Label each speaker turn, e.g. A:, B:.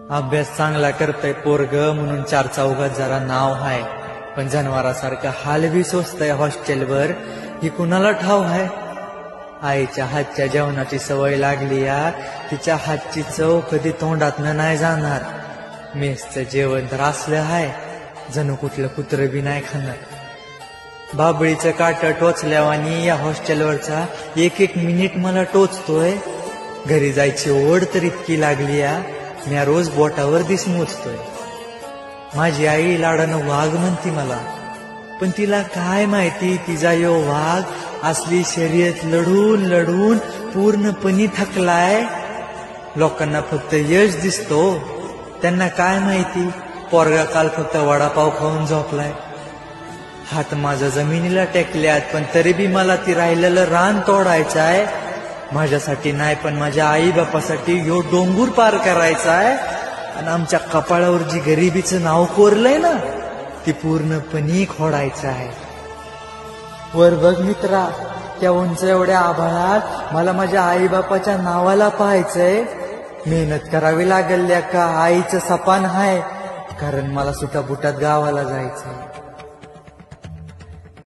A: अभ्यास चांगला करतय पोरग म्हणून चार चौघात जरा नाव हाय, पण जनावरासारखं हाल बी सोचतय हॉस्टेलवर ही कुणाला ठाव हाय. आईच्या हातच्या जेवणाची सवय लागली या, तिच्या हातची चव कधी तोंडातनं नाही जाणार. मेसचं जेवण तर असलं हाय जणू कुठलं कुत्र बी नाही खाणार. बाबळीचं काट टोचल्यावानी या हॉस्टेलवरचा एक एक मिनिट मला टोचतोय. घरी जायची ओढ तर इतकी लागली या, मी रोज बोटावर दिस मोजतोय. माझी आई लाडानं वाघ म्हणती मला, पण तिला काय माहिती तिचा यो वाघ असली शर्यत लढून लढून पूर्णपणे थकलाय. लोकांना फक्त यश दिसतो, त्यांना काय माहिती पोरगा काल फक्त वडापाव खाऊन झोपलाय. हात माझा जमिनीला टेकल्यात, पण तरी बी मला ती राहिलेलं रान तोडायचं आहे. माझ्यासाठी नाही पण माझ्या आई बापासाठी ह्यो डोंगर पार करायचा आहे. आणि आमच्या कपाळावर जी गरिबीचं नाव कोरलंय ना, ती पूर्णपणे खोडायचं आहे. वर बघ मित्रा, त्या उंच एवढ्या आभाळात मला माझ्या आई बापाच्या नावाला पाहायचंय. मेहनत करावी लागल्या का आईचं सपान हाय, कारण मला सुटाबुटात गावाला जायचंय.